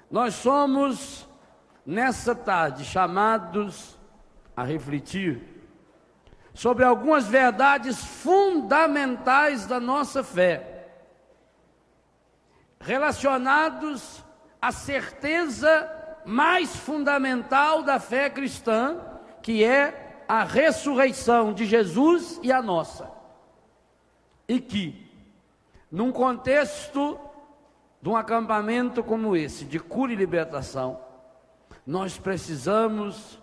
Nós somos, nessa tarde, chamados a refletir sobre algumas verdades fundamentais da nossa fé, relacionados à certeza mais fundamental da fé cristã, que é a ressurreição de Jesus e a nossa. E que, num contexto de um acampamento como esse, de cura e libertação, nós precisamos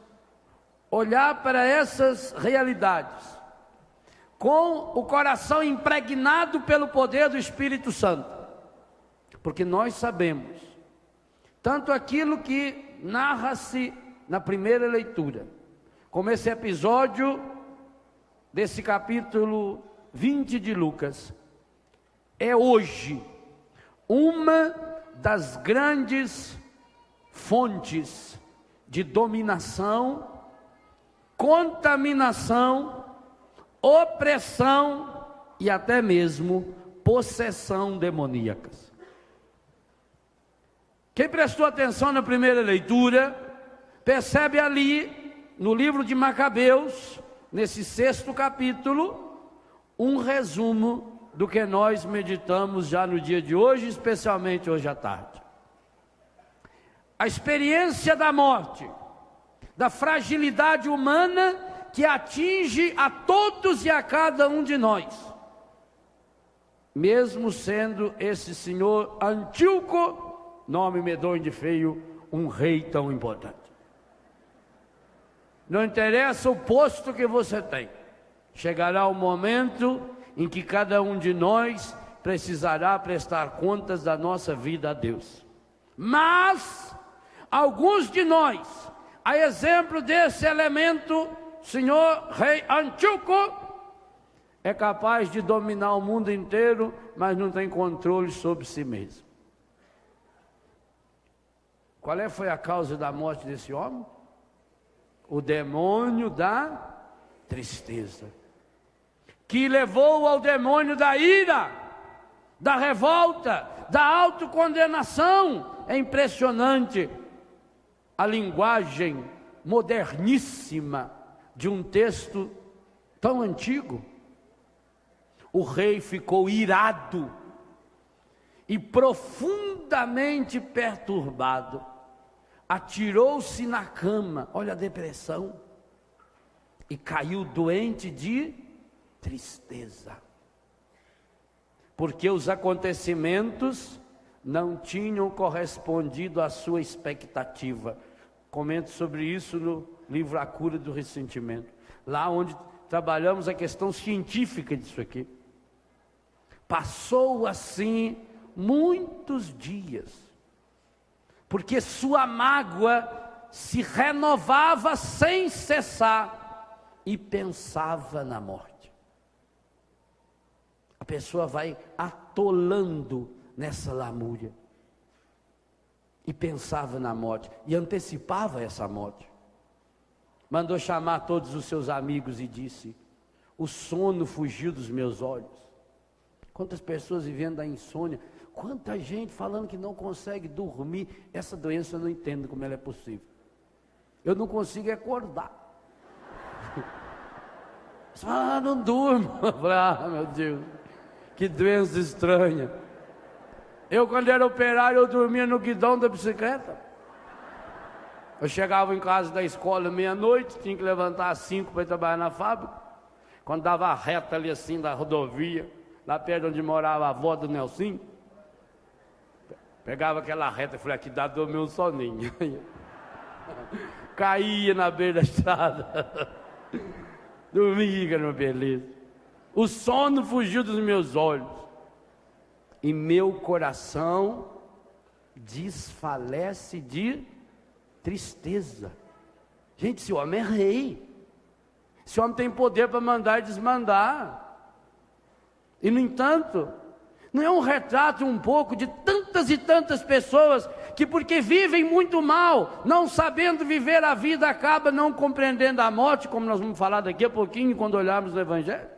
olhar para essas realidades com o coração impregnado pelo poder do Espírito Santo, porque nós sabemos, tanto aquilo que narra-se na primeira leitura, como esse episódio desse capítulo 20 de Lucas, é hoje uma das grandes fontes de dominação, contaminação, opressão e até mesmo possessão demoníacas. Quem prestou atenção na primeira leitura, percebe ali, no livro de Macabeus, nesse 6º capítulo, um resumo do que nós meditamos já no dia de hoje, especialmente hoje à tarde. A experiência da morte, da fragilidade humana que atinge a todos e a cada um de nós, mesmo sendo esse senhor Antíoco, nome medonho de feio, um rei tão importante. Não interessa o posto que você tem, chegará o momento em que cada um de nós precisará prestar contas da nossa vida a Deus. Mas alguns de nós, a exemplo desse elemento, senhor rei Antíoco, é capaz de dominar o mundo inteiro, mas não tem controle sobre si mesmo. Qual foi a causa da morte desse homem? O demônio da tristeza, que levou ao demônio da ira, da revolta, da autocondenação. É impressionante a linguagem moderníssima de um texto tão antigo. O rei ficou irado e profundamente perturbado, atirou-se na cama, olha a depressão, e caiu doente de tristeza, porque os acontecimentos não tinham correspondido à sua expectativa. Comento sobre isso no livro A Cura do Ressentimento, lá onde trabalhamos a questão científica disso aqui. Passou assim muitos dias, porque sua mágoa se renovava sem cessar e pensava na morte. A pessoa vai atolando nessa lamúria e pensava na morte e antecipava essa morte. Mandou chamar todos os seus amigos e disse: o sono fugiu dos meus olhos. Quantas pessoas vivendo da insônia, quanta gente falando que não consegue dormir. Essa doença eu não entendo como ela é possível. Eu não consigo acordar. Não durmo. Meu Deus, que doença estranha. Eu, quando era operário, eu dormia no guidão da bicicleta. Eu chegava em casa da escola meia-noite, tinha que levantar às 5 para ir trabalhar na fábrica. Quando dava a reta ali assim da rodovia, lá perto onde morava a avó do Nelson, pegava aquela reta e falei: aqui dá dormir um soninho. Caía na beira da estrada. Dormia, que era uma beleza. O sono fugiu dos meus olhos e meu coração desfalece de tristeza. Gente, esse homem é rei. Esse homem tem poder para mandar e desmandar. E, no entanto, não é um retrato um pouco de tantas e tantas pessoas que, porque vivem muito mal, não sabendo viver a vida, acaba não compreendendo a morte, como nós vamos falar daqui a pouquinho quando olharmos o Evangelho?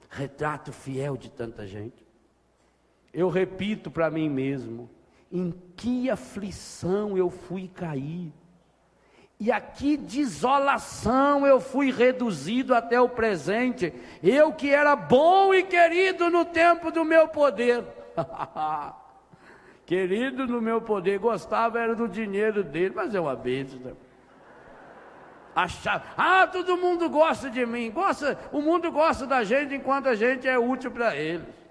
Retrato fiel de tanta gente. Eu repito para mim mesmo, em que aflição eu fui cair, e a que desolação eu fui reduzido até o presente, eu que era bom e querido no tempo do meu poder. Querido no meu poder, gostava era do dinheiro dele, mas é uma bênção. Achava, todo mundo gosta de mim, o mundo gosta da gente enquanto a gente é útil para eles.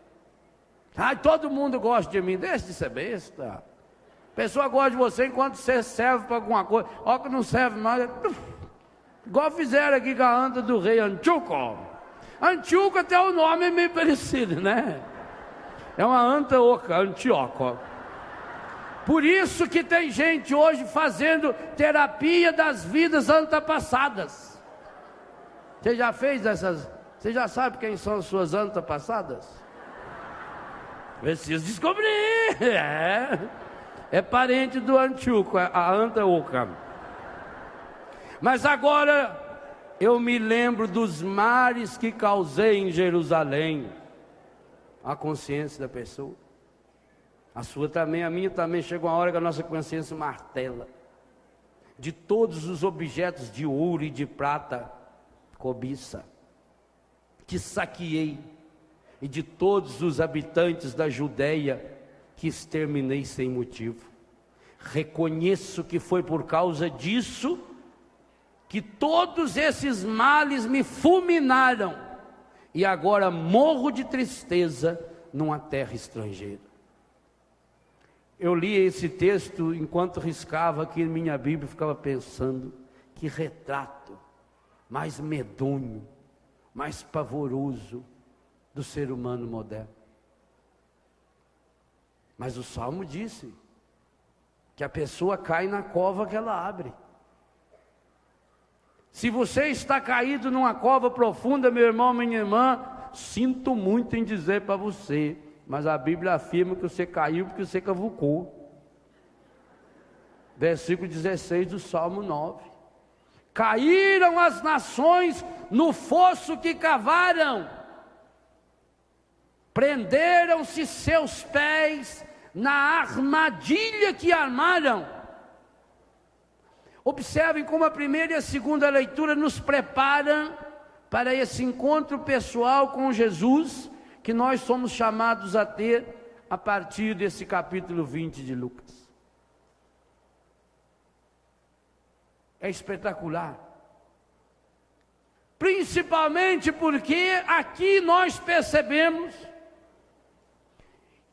Todo mundo gosta de mim, deixa de ser besta. A pessoa gosta de você enquanto você serve para alguma coisa. Ó que não serve mais. Igual fizeram aqui com a anta do rei Antíoco. Antíoco até o nome é meio parecido, né? É uma anta oca, Antíoco. Por isso que tem gente hoje fazendo terapia das vidas antepassadas. Você já fez essas? Você já sabe quem são as suas antepassadas? Preciso descobrir. É parente do Antíoco, a anta oca. Mas agora eu me lembro dos males que causei em Jerusalém. A consciência da pessoa. A sua também, a minha também. Chega uma hora que a nossa consciência martela. De todos os objetos de ouro e de prata, cobiça, que saqueei, e de todos os habitantes da Judeia, que exterminei sem motivo. Reconheço que foi por causa disso, que todos esses males me fulminaram, e agora morro de tristeza numa terra estrangeira. Eu li esse texto enquanto riscava aqui em minha Bíblia, ficava pensando, que retrato mais medonho, mais pavoroso do ser humano moderno. Mas o Salmo disse que a pessoa cai na cova que ela abre. Se você está caído numa cova profunda, meu irmão, minha irmã, sinto muito em dizer para você, mas a Bíblia afirma que você caiu porque você cavucou. Versículo 16 do Salmo 9. Caíram as nações no fosso que cavaram, prenderam-se seus pés na armadilha que armaram. Observem como a primeira e a segunda leitura nos preparam para esse encontro pessoal com Jesus, que nós somos chamados a ter a partir desse capítulo 20 de Lucas. É espetacular. Principalmente porque aqui nós percebemos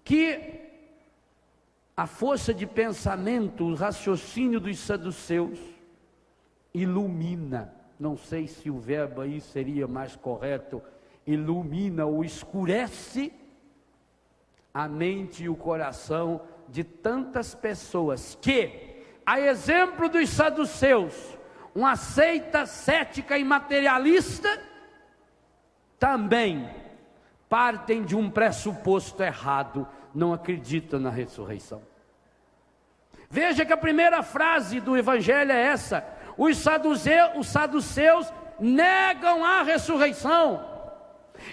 que a força de pensamento, o raciocínio dos saduceus ilumina, não sei se o verbo aí seria mais correto, ilumina ou escurece a mente e o coração de tantas pessoas que, a exemplo dos saduceus, uma seita cética e materialista, também partem de um pressuposto errado, não acreditam na ressurreição. Veja que a primeira frase do Evangelho é essa: os saduceus negam a ressurreição.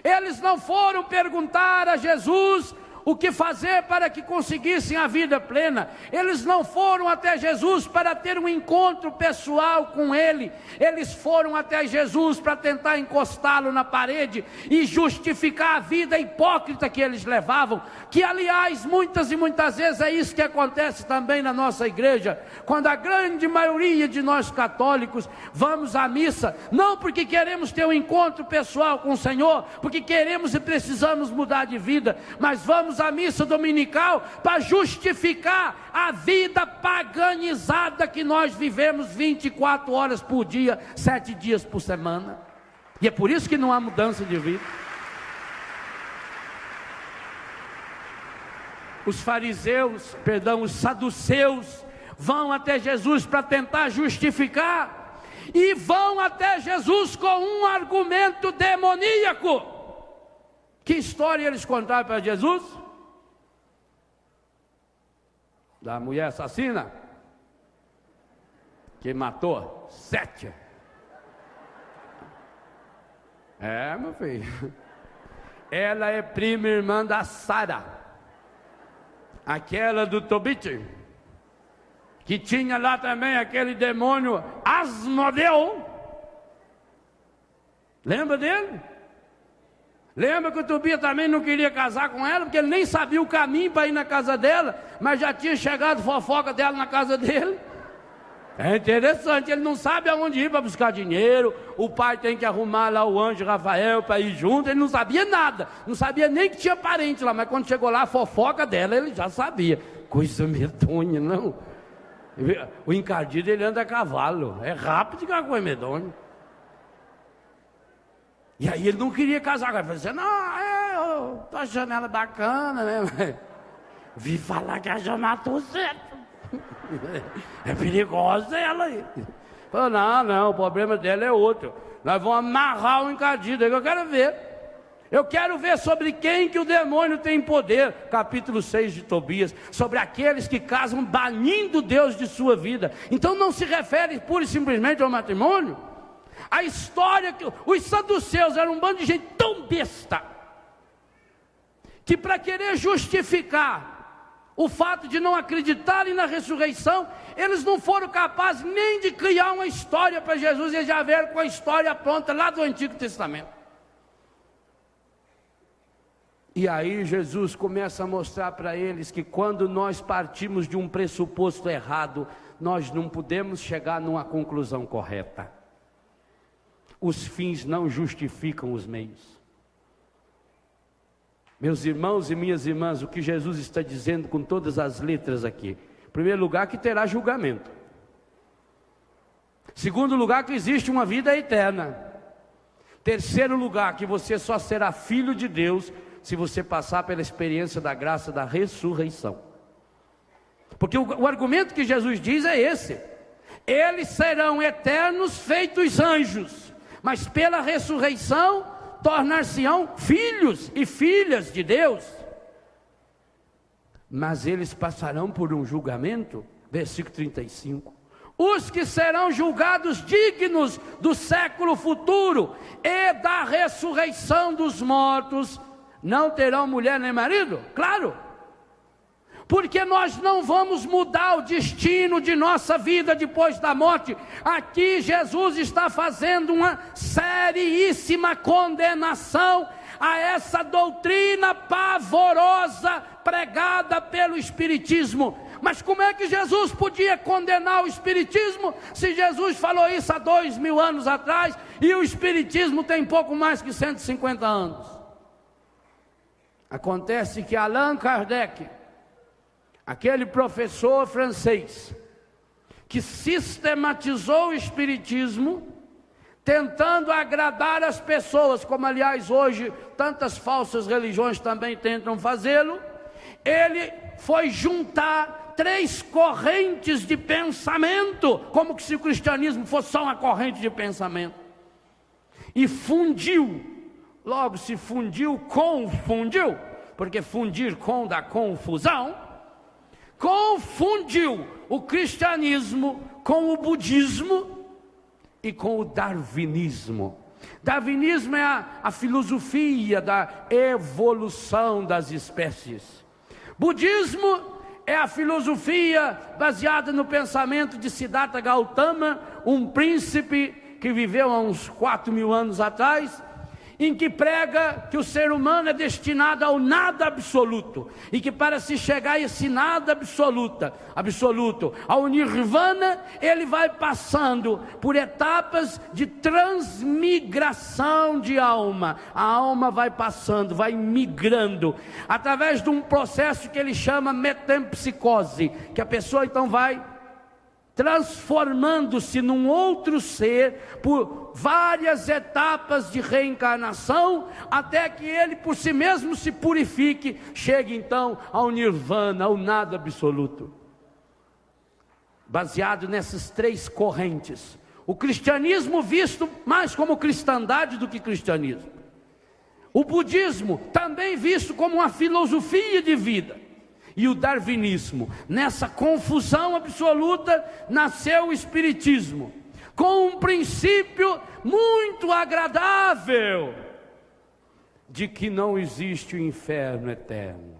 Eles não foram perguntar a Jesus o que fazer para que conseguissem a vida plena. Eles não foram até Jesus para ter um encontro pessoal com Ele. Eles foram até Jesus para tentar encostá-lo na parede e justificar a vida hipócrita que eles levavam, que aliás muitas e muitas vezes é isso que acontece também na nossa igreja, quando a grande maioria de nós católicos vamos à missa, não porque queremos ter um encontro pessoal com o Senhor, porque queremos e precisamos mudar de vida, mas vamos à missa dominical para justificar a vida paganizada que nós vivemos 24 horas por dia, 7 dias por semana. E é por isso que não há mudança de vida. Os os saduceus vão até Jesus para tentar justificar, e vão até Jesus com um argumento demoníaco. Que história eles contaram para Jesus? Da mulher assassina que matou 7. Meu filho, ela é prima irmã da Sara, aquela do Tobit, que tinha lá também aquele demônio Asmodeu. Lembra dele? Lembra que o Tobias também não queria casar com ela, porque ele nem sabia o caminho para ir na casa dela, mas já tinha chegado fofoca dela na casa dele. É interessante, ele não sabe aonde ir para buscar dinheiro, o pai tem que arrumar lá o anjo Rafael para ir junto, ele não sabia nada, não sabia nem que tinha parente lá, mas quando chegou lá a fofoca dela, ele já sabia. Coisa medonha, não? O encardido, ele anda a cavalo, é rápido que é uma coisa medonha. E aí ele não queria casar, ele falou assim, não, eu tô achando ela bacana, né? Vi falar que a já matou certo. É perigosa ela aí. Falou, não, o problema dela é outro. Nós vamos amarrar o encardido, é que eu quero ver. Eu quero ver sobre quem que o demônio tem poder. Capítulo 6 de Tobias. Sobre aqueles que casam banindo Deus de sua vida. Então não se refere pura e simplesmente ao matrimônio. A história que os saduceus eram um bando de gente tão besta, que para querer justificar o fato de não acreditarem na ressurreição, eles não foram capazes nem de criar uma história para Jesus, e já vieram com a história pronta lá do Antigo Testamento. E aí Jesus começa a mostrar para eles que quando nós partimos de um pressuposto errado, nós não podemos chegar numa conclusão correta. Os fins não justificam os meios. Meus irmãos e minhas irmãs, o que Jesus está dizendo com todas as letras aqui? Em primeiro lugar, que terá julgamento. Segundo lugar, que existe uma vida eterna. Terceiro lugar, que você só será filho de Deus se você passar pela experiência da graça da ressurreição. Porque o argumento que Jesus diz é esse: eles serão eternos feitos anjos, mas pela ressurreição tornar-se-ão filhos e filhas de Deus. Mas eles passarão por um julgamento, versículo 35. Os que serão julgados dignos do século futuro e da ressurreição dos mortos, não terão mulher nem marido? Claro, porque nós não vamos mudar o destino de nossa vida depois da morte. Aqui Jesus está fazendo uma seríssima condenação a essa doutrina pavorosa pregada pelo Espiritismo. Mas como é que Jesus podia condenar o Espiritismo, se Jesus falou isso há 2000 anos atrás, e o Espiritismo tem pouco mais que 150 anos? Acontece que Allan Kardec, aquele professor francês que sistematizou o Espiritismo, tentando agradar as pessoas, como aliás hoje tantas falsas religiões também tentam fazê-lo, ele foi juntar 3 correntes de pensamento, como se o cristianismo fosse só uma corrente de pensamento, e fundiu. Logo, se fundiu, confundiu, porque fundir com dá confusão. Confundiu o cristianismo com o budismo e com o darwinismo. Darwinismo é a filosofia da evolução das espécies. Budismo é a filosofia baseada no pensamento de Siddhartha Gautama, um príncipe que viveu há uns 4000 anos atrás, em que prega que o ser humano é destinado ao nada absoluto, e que para se chegar a esse nada absoluto, ao nirvana, ele vai passando por etapas de transmigração de alma. A alma vai passando, vai migrando, através de um processo que ele chama metempsicose, que a pessoa então vai transformando-se num outro ser por várias etapas de reencarnação, até que ele por si mesmo se purifique, chegue então ao nirvana, ao nada absoluto. Baseado nessas 3 correntes, o cristianismo visto mais como cristandade do que cristianismo, o budismo também visto como uma filosofia de vida, e o darwinismo. Nessa confusão absoluta nasceu o Espiritismo, com um princípio muito agradável, de que não existe o inferno eterno.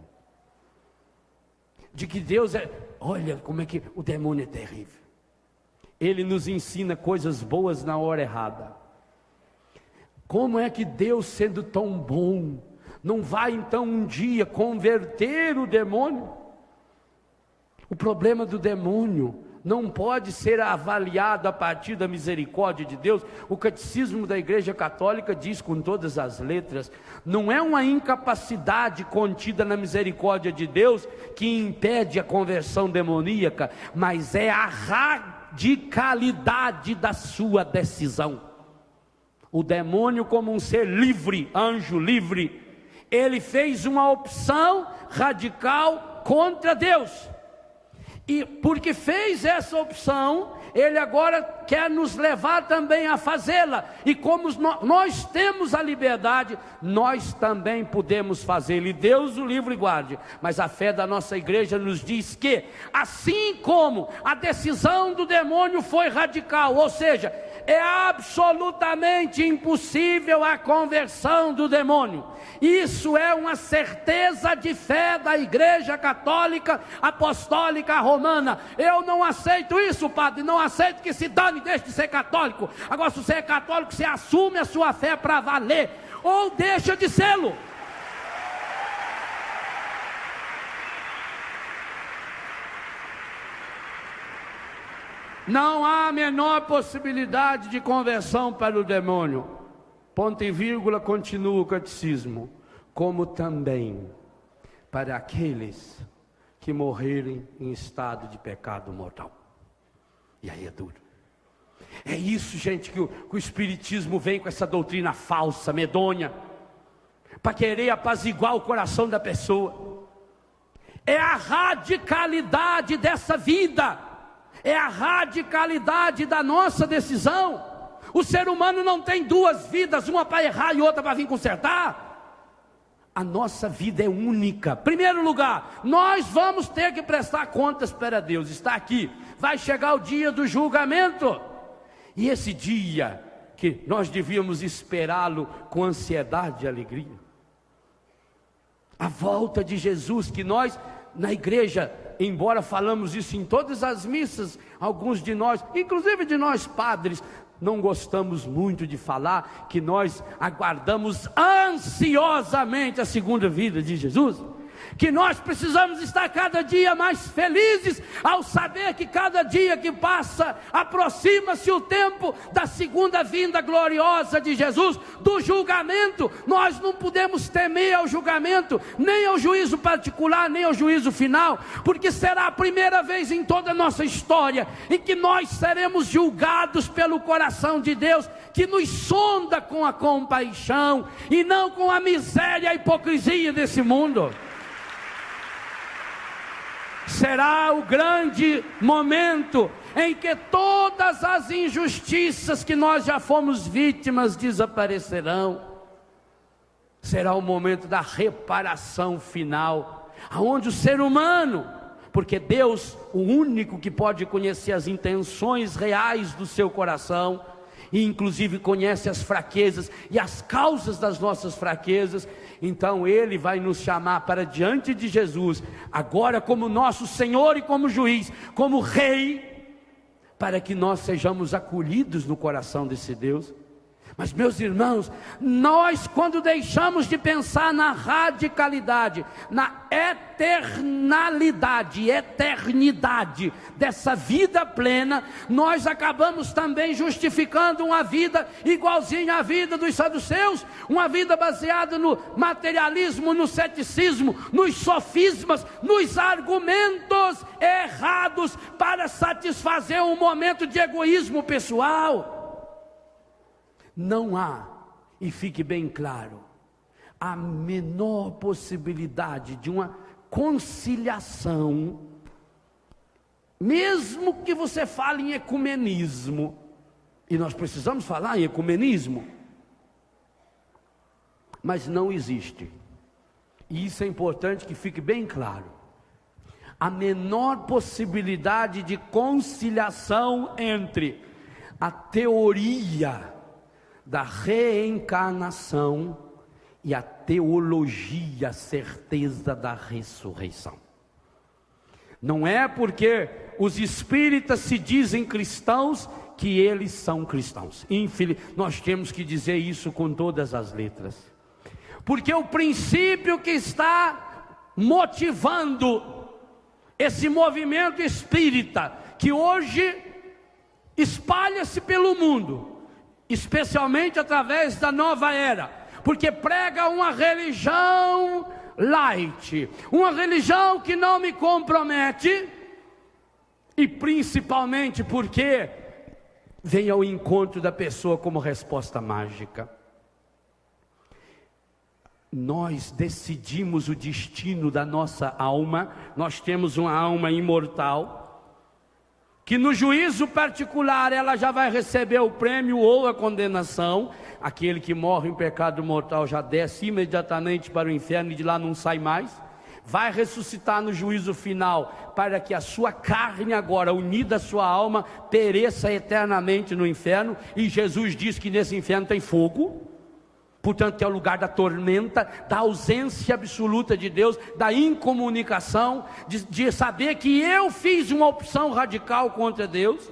de que Deus é... Olha como é que o demônio é terrível. Ele nos ensina coisas boas na hora errada. Como é que Deus, sendo tão bom, não vai então um dia converter o demônio? O problema do demônio não pode ser avaliado a partir da misericórdia de Deus. O catecismo da Igreja Católica diz com todas as letras: não é uma incapacidade contida na misericórdia de Deus que impede a conversão demoníaca, mas é a radicalidade da sua decisão. O demônio, como um ser livre, anjo livre, ele fez uma opção radical contra Deus. E porque fez essa opção, ele agora quer nos levar também a fazê-la. E como nós temos a liberdade, nós também podemos fazê-la. E Deus o livre e guarde. Mas a fé da nossa igreja nos diz que, assim como a decisão do demônio foi radical, ou seja, é absolutamente impossível a conversão do demônio. Isso é uma certeza de fé da Igreja Católica Apostólica Romana. Eu não aceito isso, padre, não aceito que se dane, deixe de ser católico. Agora, se você é católico, você assume a sua fé para valer, ou deixa de sê-lo. Não há a menor possibilidade de conversão para o demônio. Ponto e vírgula, continua o catecismo. Como também para aqueles que morrerem em estado de pecado mortal. E aí é duro. É isso, gente, que o Espiritismo vem com essa doutrina falsa, medonha, para querer apaziguar o coração da pessoa. É a radicalidade dessa vida. É a radicalidade da nossa decisão. O ser humano não tem duas vidas, uma para errar e outra para vir consertar. A nossa vida é única. Primeiro lugar, nós vamos ter que prestar contas para Deus. Está aqui, vai chegar o dia do julgamento. E esse dia, que nós devíamos esperá-lo com ansiedade e alegria. A volta de Jesus, que nós, na igreja, embora falamos isso em todas as missas, alguns de nós, inclusive de nós padres, não gostamos muito de falar que nós aguardamos ansiosamente a segunda vinda de Jesus, que nós precisamos estar cada dia mais felizes ao saber que cada dia que passa aproxima-se o tempo da segunda vinda gloriosa de Jesus, do julgamento. Nós não podemos temer ao julgamento, nem ao juízo particular, nem ao juízo final, porque será a primeira vez em toda a nossa história em que nós seremos julgados pelo coração de Deus, que nos sonda com a compaixão e não com a miséria e a hipocrisia desse mundo. Será o grande momento em que todas as injustiças que nós já fomos vítimas desaparecerão. Será o momento da reparação final, aonde o ser humano, porque Deus, o único que pode conhecer as intenções reais do seu coração, e inclusive conhece as fraquezas e as causas das nossas fraquezas, então Ele vai nos chamar para diante de Jesus, agora como nosso Senhor e como juiz, como Rei, para que nós sejamos acolhidos no coração desse Deus. Mas meus irmãos, nós quando deixamos de pensar na radicalidade, na eternidade dessa vida plena, nós acabamos também justificando uma vida igualzinha à vida dos saduceus, uma vida baseada no materialismo, no ceticismo, nos sofismas, nos argumentos errados para satisfazer um momento de egoísmo pessoal. Não há, e fique bem claro, a menor possibilidade de uma conciliação, mesmo que você fale em ecumenismo, e nós precisamos falar em ecumenismo, mas não existe, e isso é importante que fique bem claro, a menor possibilidade de conciliação entre a teoria da reencarnação e a teologia, a certeza da ressurreição. Não é porque os espíritas se dizem cristãos que eles são cristãos. Nós temos que dizer isso com todas as letras. Porque o princípio que está motivando esse movimento espírita, que hoje espalha-se pelo mundo, especialmente através da nova era, porque prega uma religião light, uma religião que não me compromete, e principalmente porque vem ao encontro da pessoa como resposta mágica. Nós decidimos o destino da nossa alma. Nós temos uma alma imortal, que no juízo particular ela já vai receber o prêmio ou a condenação. Aquele que morre em pecado mortal já desce imediatamente para o inferno e de lá não sai mais. Vai ressuscitar no juízo final, para que a sua carne agora, unida à sua alma, pereça eternamente no inferno. E Jesus diz que nesse inferno tem fogo, portanto que é o lugar da tormenta, da ausência absoluta de Deus, da incomunicação, de saber que eu fiz uma opção radical contra Deus.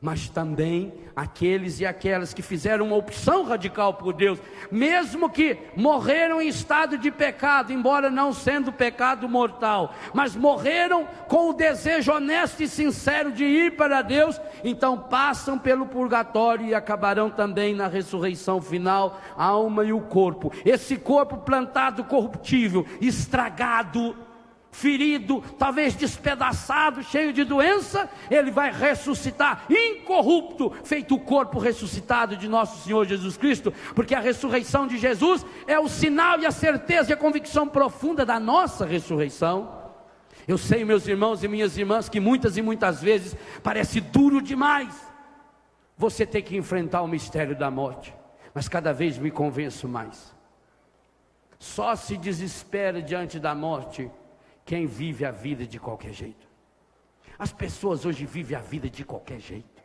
Mas também aqueles e aquelas que fizeram uma opção radical por Deus, mesmo que morreram em estado de pecado, embora não sendo pecado mortal, mas morreram com o desejo honesto e sincero de ir para Deus, então passam pelo purgatório e acabarão também na ressurreição final, a alma e o corpo. Esse corpo plantado corruptível, estragado, ferido, talvez despedaçado, cheio de doença, ele vai ressuscitar incorrupto, feito o corpo ressuscitado de nosso Senhor Jesus Cristo, porque a ressurreição de Jesus é o sinal e a certeza e a convicção profunda da nossa ressurreição. Eu sei, meus irmãos e minhas irmãs, que muitas e muitas vezes parece duro demais você ter que enfrentar o mistério da morte, mas cada vez me convenço mais. Só se desespera diante da morte quem vive a vida de qualquer jeito. As pessoas hoje vivem a vida de qualquer jeito.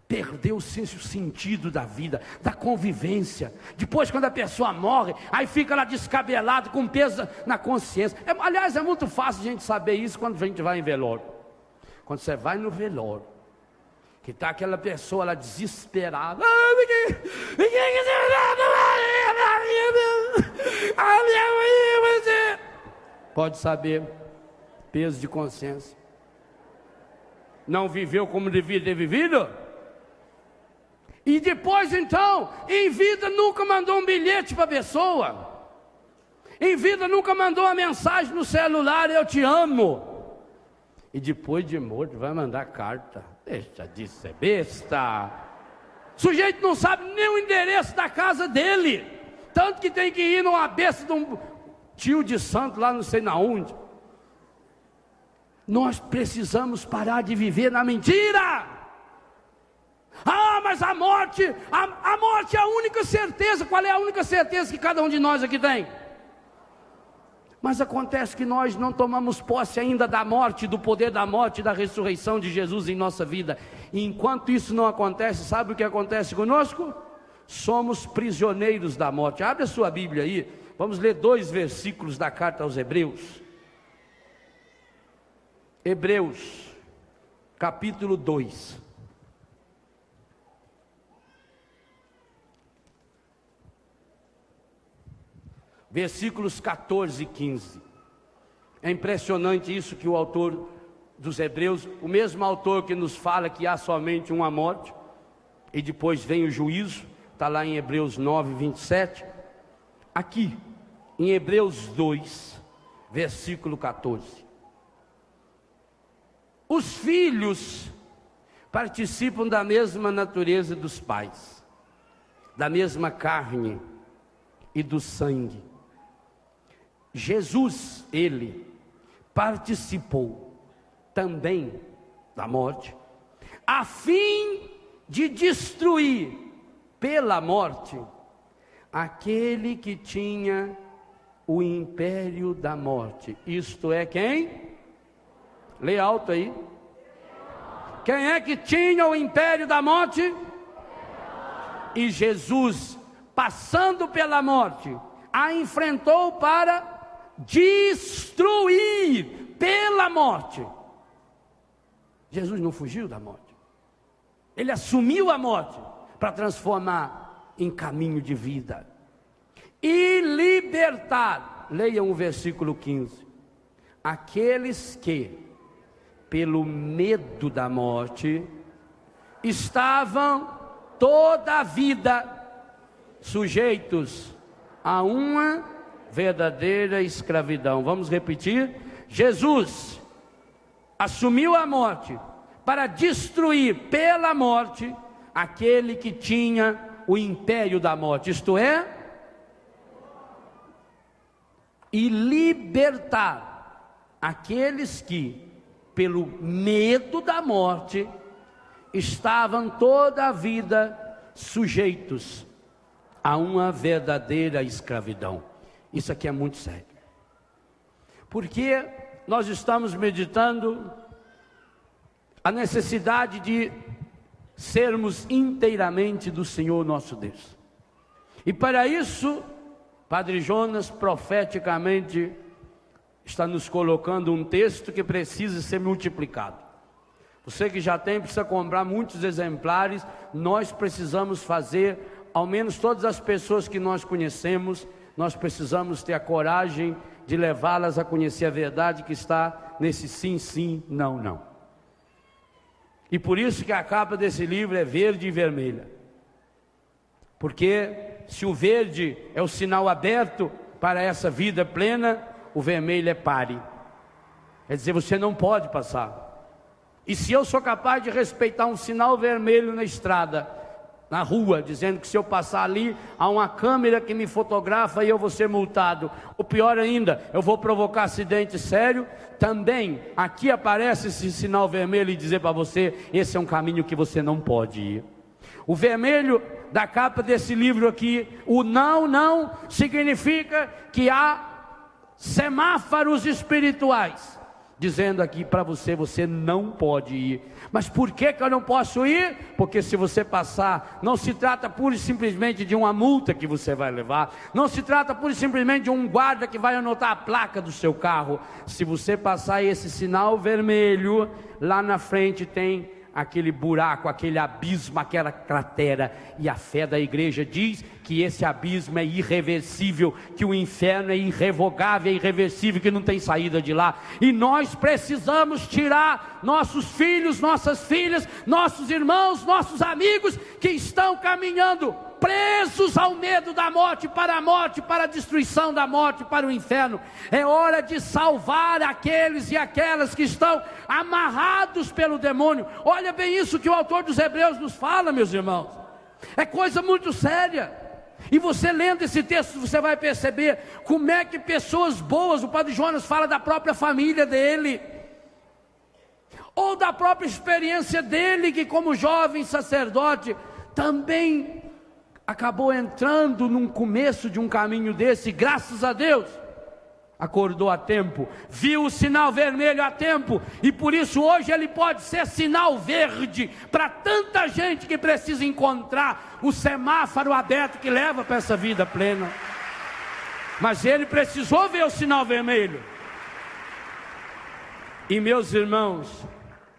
Perdeu o sentido da vida, da convivência. Depois, quando a pessoa morre, aí fica lá descabelado, com peso na consciência. Aliás, é muito fácil a gente saber isso quando a gente vai em velório. Quando você vai no velório, que está aquela pessoa lá desesperada. Pode saber, peso de consciência. Não viveu como devia ter vivido? E depois então, em vida nunca mandou um bilhete para a pessoa. Em vida nunca mandou uma mensagem no celular, eu te amo. E depois de morto vai mandar carta. Deixa de ser besta. O sujeito não sabe nem o endereço da casa dele. Tanto que tem que ir numa besta de um tio de santo lá não sei na onde. Nós precisamos parar de viver na mentira. Ah, mas a morte é a única certeza. Qual é a única certeza que cada um de nós aqui tem? Mas acontece que nós não tomamos posse ainda da morte, do poder da morte, da ressurreição de Jesus em nossa vida. E enquanto isso não acontece, sabe o que acontece conosco? Somos prisioneiros da morte. Abre a sua Bíblia aí. Vamos ler 2 versículos da carta aos Hebreus. Hebreus, capítulo 2. Versículos 14 e 15. É impressionante isso que o autor dos Hebreus, o mesmo autor que nos fala que há somente uma morte, e depois vem o juízo, está lá em Hebreus 9, 27. Aqui, em Hebreus 2, versículo 14. Os filhos participam da mesma natureza dos pais, da mesma carne e do sangue. Jesus, ele participou também da morte, a fim de destruir pela morte aquele que tinha o império da morte. Isto é quem? Lê alto aí. Quem é que tinha o império da morte? E Jesus, passando pela morte, a enfrentou para destruir pela morte. Jesus não fugiu da morte. Ele assumiu a morte para transformar em caminho de vida. E libertar, leiam o versículo 15. Aqueles que, pelo medo da morte, estavam toda a vida sujeitos a uma verdadeira escravidão. Vamos repetir? Jesus assumiu a morte para destruir pela morte aquele que tinha o império da morte, isto é, e libertar aqueles que, pelo medo da morte, estavam toda a vida sujeitos a uma verdadeira escravidão. Isso aqui é muito sério, porque nós estamos meditando a necessidade de sermos inteiramente do Senhor nosso Deus. E para isso, Padre Jonas profeticamente está nos colocando um texto que precisa ser multiplicado. Você que já tem, precisa comprar muitos exemplares. Nós precisamos fazer, ao menos todas as pessoas que nós conhecemos, nós precisamos ter a coragem de levá-las a conhecer a verdade que está nesse sim, sim, não, não. E por isso que a capa desse livro é verde e vermelha. Porque se o verde é o sinal aberto para essa vida plena, o vermelho é pare. Quer dizer, você não pode passar. E se eu sou capaz de respeitar um sinal vermelho na estrada, na rua, dizendo que se eu passar ali, há uma câmera que me fotografa e eu vou ser multado, ou pior ainda, eu vou provocar acidente sério, também aqui aparece esse sinal vermelho e dizer para você, esse é um caminho que você não pode ir. O vermelho da capa desse livro aqui, o não, não, significa que há semáforos espirituais dizendo aqui para você, você não pode ir. Mas por que eu não posso ir? Porque se você passar, não se trata pura e simplesmente de uma multa que você vai levar, não se trata pura e simplesmente de um guarda que vai anotar a placa do seu carro. Se você passar esse sinal vermelho, lá na frente tem aquele buraco, aquele abismo, aquela cratera, e a fé da igreja diz que esse abismo é irreversível, que o inferno é irrevogável, é irreversível, que não tem saída de lá, e nós precisamos tirar nossos filhos, nossas filhas, nossos irmãos, nossos amigos, que estão caminhando presos ao medo da morte, para a destruição da morte, para o inferno. É hora de salvar aqueles e aquelas que estão amarrados pelo demônio. Olha bem isso que o autor dos Hebreus nos fala, meus irmãos, é coisa muito séria. E você lendo esse texto, você vai perceber como é que pessoas boas, o Padre Jonas fala da própria família dele, ou da própria experiência dele, que como jovem sacerdote, também acabou entrando num começo de um caminho desse, graças a Deus, acordou a tempo, viu o sinal vermelho a tempo, e por isso hoje ele pode ser sinal verde, para tanta gente que precisa encontrar o semáforo aberto que leva para essa vida plena, mas ele precisou ver o sinal vermelho. E meus irmãos,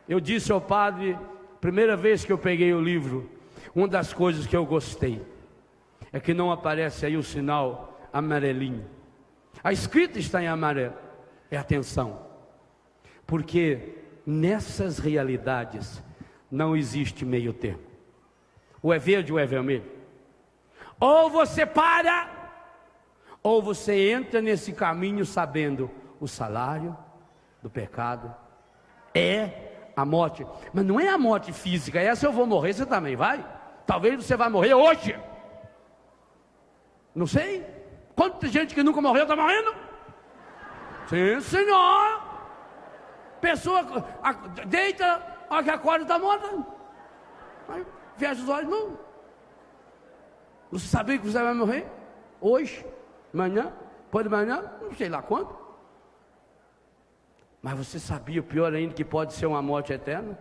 eu disse ao padre, primeira vez que eu peguei o livro, uma das coisas que eu gostei, é que não aparece aí o sinal amarelinho. A escrita está em amarelo. É atenção, porque nessas realidades não existe meio termo. Ou é verde ou é vermelho. Ou você para, ou você entra nesse caminho sabendo o salário do pecado é a morte. Mas não é a morte física, essa eu vou morrer, você também vai. Talvez você vai morrer hoje. Não sei. Quanta gente que nunca morreu está morrendo? Sim, senhor. Pessoa deita, olha que acorda, está morta. Fecha os olhos, não. Você sabia que você vai morrer? Hoje, amanhã, depois de manhã, não sei lá quando. Mas você sabia, pior ainda, que pode ser uma morte eterna?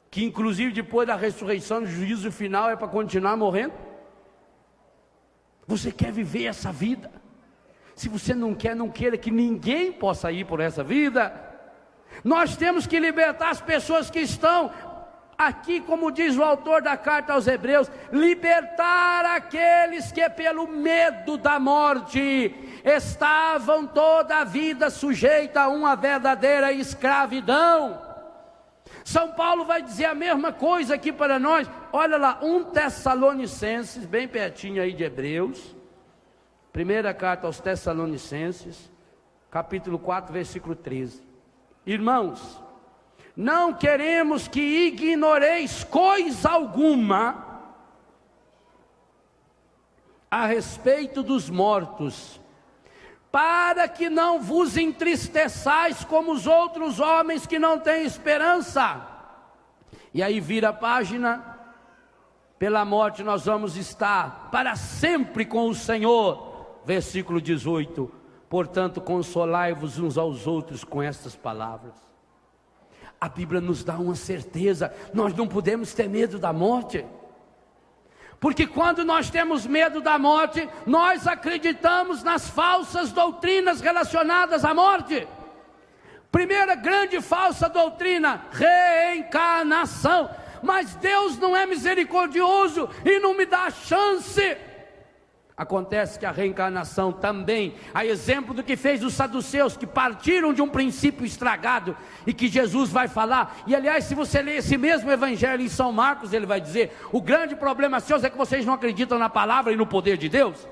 Que inclusive depois da ressurreição, do juízo final, é para continuar morrendo? Você quer viver essa vida? Se você não quer, não queira que ninguém possa ir por essa vida. Nós temos que libertar as pessoas que estão aqui, como diz o autor da carta aos Hebreus, libertar aqueles que pelo medo da morte estavam toda a vida sujeitos a uma verdadeira escravidão. São Paulo vai dizer a mesma coisa aqui para nós. Olha lá, 1 Tessalonicenses, bem pertinho aí de Hebreus, primeira carta aos Tessalonicenses, capítulo 4, versículo 13. Irmãos, não queremos que ignoreis coisa alguma a respeito dos mortos, para que não vos entristeçais como os outros homens que não têm esperança. E aí vira a página. Pela morte nós vamos estar para sempre com o Senhor. Versículo 18. Portanto, consolai-vos uns aos outros com estas palavras. A Bíblia nos dá uma certeza. Nós não podemos ter medo da morte. Porque quando nós temos medo da morte, nós acreditamos nas falsas doutrinas relacionadas à morte. Primeira grande falsa doutrina, reencarnação. Mas Deus não é misericordioso e não me dá chance. Acontece que a reencarnação também, a exemplo do que fez os saduceus, que partiram de um princípio estragado, e que Jesus vai falar. E aliás, se você ler esse mesmo evangelho em São Marcos, ele vai dizer: o grande problema seus é que vocês não acreditam na palavra e no poder de Deus.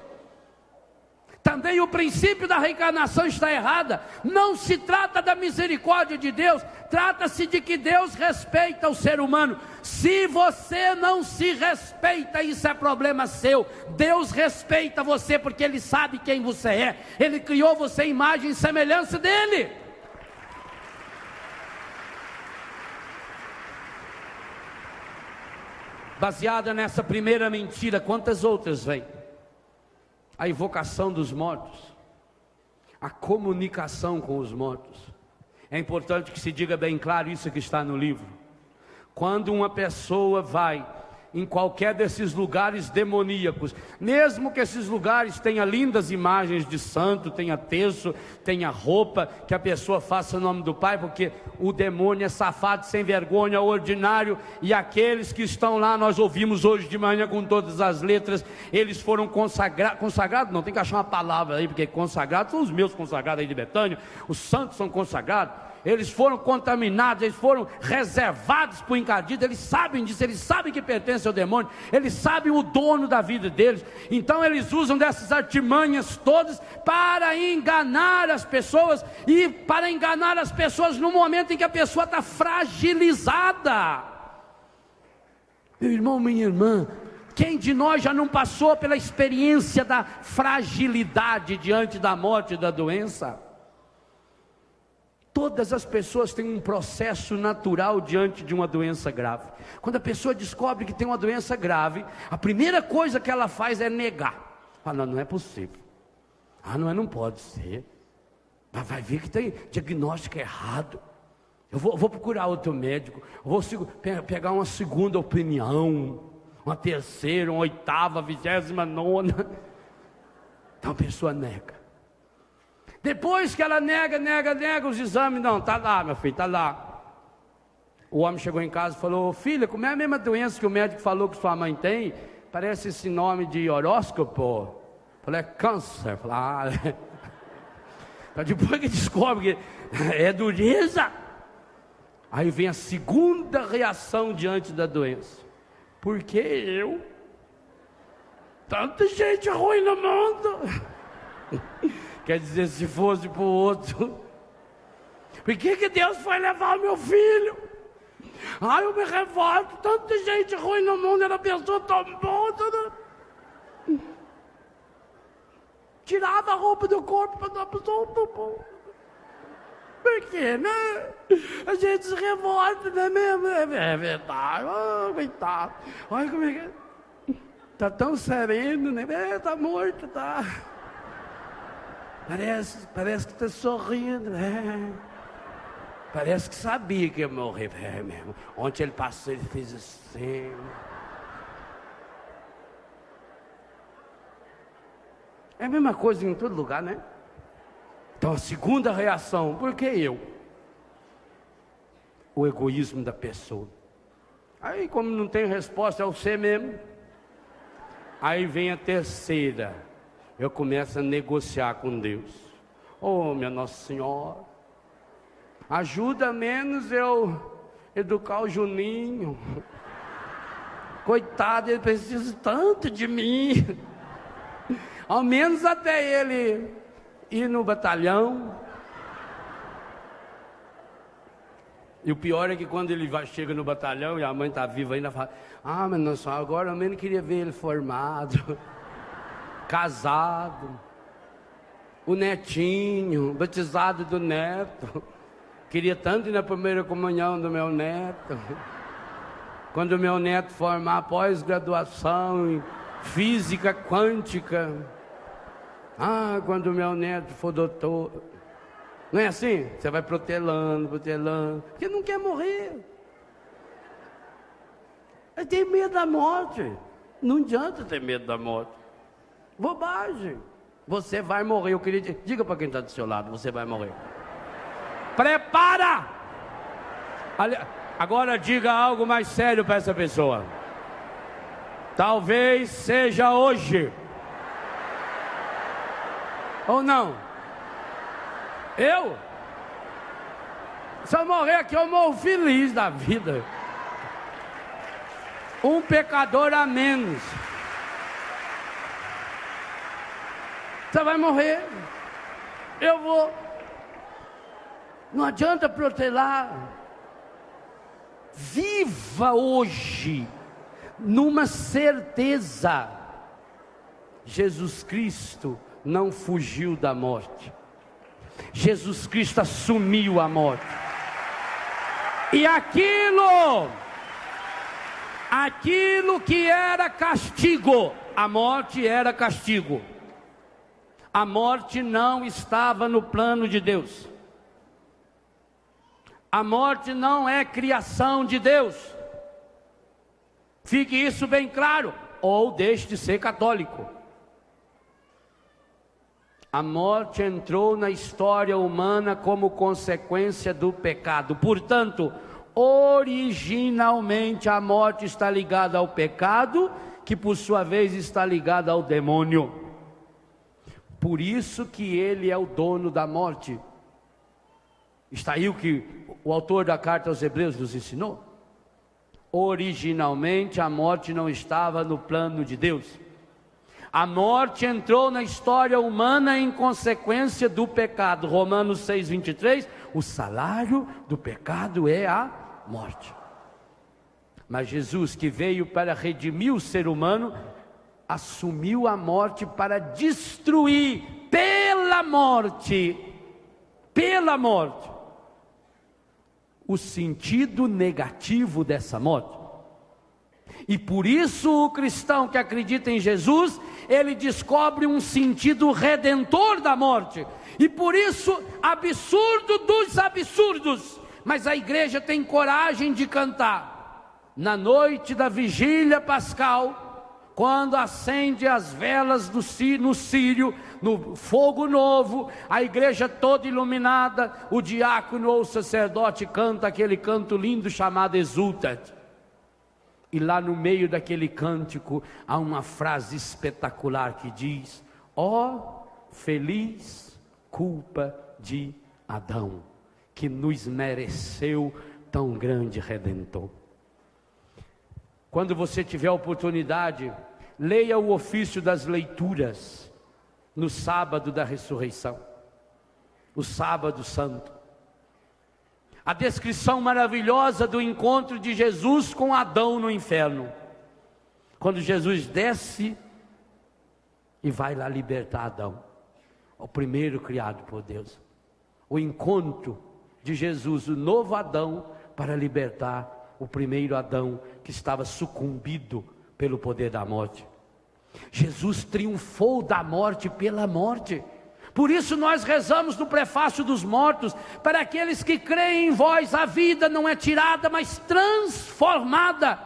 Também o princípio da reencarnação está errada. Não se trata da misericórdia de Deus, trata-se de que Deus respeita o ser humano. Se você não se respeita, isso é problema seu. Deus respeita você porque Ele sabe quem você é. Ele criou você à imagem e semelhança dEle. Baseada nessa primeira mentira, quantas outras vêm? A invocação dos mortos, a comunicação com os mortos. É importante que se diga bem claro isso que está no livro. Quando uma pessoa vai em qualquer desses lugares demoníacos, mesmo que esses lugares tenham lindas imagens de santo, tenha terço, tenha roupa, que a pessoa faça o nome do Pai, porque o demônio é safado, sem vergonha, ordinário, e aqueles que estão lá, nós ouvimos hoje de manhã com todas as letras, eles foram consagrados, não, tem que achar uma palavra aí, porque consagrados são os meus consagrados aí de Betânia, os santos são consagrados. Eles foram contaminados, eles foram reservados para o encardido, eles sabem disso, eles sabem que pertence ao demônio, eles sabem o dono da vida deles. Então eles usam dessas artimanhas todas para enganar as pessoas, e para enganar as pessoas no momento em que a pessoa está fragilizada. Meu irmão, minha irmã, quem de nós já não passou pela experiência da fragilidade diante da morte e da doença? Todas as pessoas têm um processo natural diante de uma doença grave. Quando a pessoa descobre que tem uma doença grave, a primeira coisa que ela faz é negar. Fala: não é possível. Não pode ser. Vai ver que tem diagnóstico errado. Eu vou procurar outro médico. Eu vou pegar uma segunda opinião, uma terceira, uma oitava, 29ª. Então a pessoa nega. Depois que ela nega os exames, não, está lá, meu filho, está lá. O homem chegou em casa e falou: filha, como é a mesma doença que o médico falou que sua mãe tem? Parece esse nome de horóscopo. Falei: é câncer. Falei: depois que descobre que é dureza, aí vem a segunda reação diante da doença: por que eu? Tanta gente ruim no mundo. Quer dizer, se fosse para o outro, por que Deus foi levar o meu filho? Eu me revolto, tanta gente ruim no mundo, era pessoa tão boa, tirava a roupa do corpo para dar para pessoa tão boa. Por quê, né? A gente se revolta, não é mesmo? É verdade, coitado. Olha como é que é. Está tão sereno, né? Está morto, tá. Parece que está sorrindo, Parece que sabia que ia morrer, mesmo. Ontem ele passou, ele fez assim. É a mesma coisa em todo lugar, né? Então a segunda reação, por que eu? O egoísmo da pessoa. Aí como não tem resposta, é você mesmo. Aí vem a terceira, eu começo a negociar com Deus. Oh, minha Nossa Senhora, ajuda menos eu educar o Juninho. Coitado, ele precisa tanto de mim. Ao menos até ele ir no batalhão. E o pior é que quando ele chega no batalhão e a mãe está viva ainda, fala: ah, mas Nossa Senhora, agora eu menos queria ver ele formado, casado, o netinho, batizado do neto. Queria tanto ir na primeira comunhão do meu neto. Quando o meu neto formar pós-graduação em física quântica. Ah, quando o meu neto for doutor. Não é assim? Você vai protelando, porque não quer morrer. Ele tem medo da morte. Não adianta ter medo da morte. Bobagem. Você vai morrer. Eu queria diga para quem está do seu lado, você vai morrer. Prepara! Agora diga algo mais sério para essa pessoa. Talvez seja hoje. Ou não? Se eu morrer aqui, eu morro feliz da vida. Um pecador a menos. Você vai morrer. Eu vou. Não adianta protelar. Viva hoje numa certeza. Jesus Cristo não fugiu da morte. Jesus Cristo assumiu a morte. E aquilo que era castigo, a morte era castigo. A morte não estava no plano de Deus. A morte não é criação de Deus. Fique isso bem claro, ou deixe de ser católico. A morte entrou na história humana como consequência do pecado. Portanto, originalmente a morte está ligada ao pecado, que por sua vez está ligada ao demônio. Por isso que ele é o dono da morte. Está aí o que o autor da carta aos Hebreus nos ensinou. Originalmente a morte não estava no plano de Deus. A morte entrou na história humana em consequência do pecado. Romanos 6:23, o salário do pecado é a morte. Mas Jesus, que veio para redimir o ser humano, assumiu a morte para destruir pela morte, o sentido negativo dessa morte. E por isso o cristão que acredita em Jesus, ele descobre um sentido redentor da morte. E por isso, absurdo dos absurdos, mas a igreja tem coragem de cantar. Na noite da vigília pascal, quando acende as velas no círio, no fogo novo, a igreja toda iluminada, o diácono ou o sacerdote canta aquele canto lindo chamado Exultat. E lá no meio daquele cântico há uma frase espetacular que diz: ó feliz culpa de Adão, que nos mereceu tão grande Redentor. Quando você tiver a oportunidade, leia o ofício das leituras no sábado da ressurreição, o sábado santo. A descrição maravilhosa do encontro de Jesus com Adão no inferno. Quando Jesus desce e vai lá libertar Adão, o primeiro criado por Deus. O encontro de Jesus, o novo Adão, para libertar o primeiro Adão que estava sucumbido pelo poder da morte. Jesus triunfou da morte pela morte. Por isso nós rezamos no prefácio dos mortos: para aqueles que creem em vós, a vida não é tirada, mas transformada,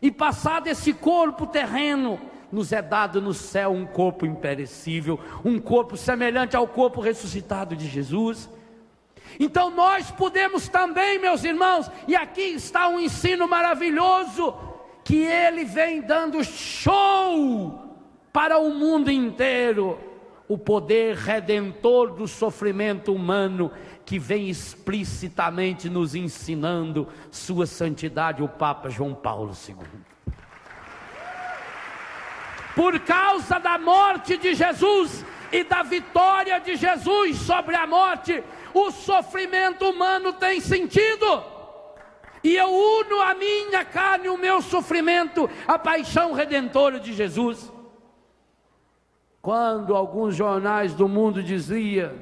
e passado esse corpo terreno, nos é dado no céu um corpo imperecível, um corpo semelhante ao corpo ressuscitado de Jesus. Então nós podemos também, meus irmãos, e aqui está um ensino maravilhoso, que ele vem dando show para o mundo inteiro, o poder redentor do sofrimento humano, que vem explicitamente nos ensinando sua santidade, o Papa João Paulo II. Por causa da morte de Jesus e da vitória de Jesus sobre a morte, o sofrimento humano tem sentido. E eu uno a minha carne, o meu sofrimento, à paixão redentora de Jesus. Quando alguns jornais do mundo diziam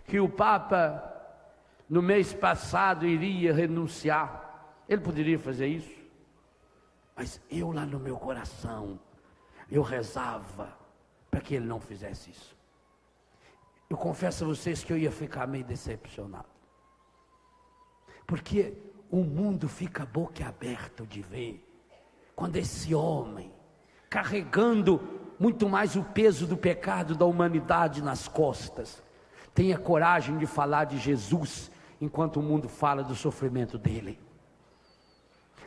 que o Papa, no mês passado, iria renunciar, ele poderia fazer isso. Mas eu lá no meu coração, eu rezava para que ele não fizesse isso. Eu confesso a vocês que eu ia ficar meio decepcionado. Porque o mundo fica boquiaberto de ver quando esse homem, carregando muito mais o peso do pecado da humanidade nas costas, tenha coragem de falar de Jesus, enquanto o mundo fala do sofrimento dele.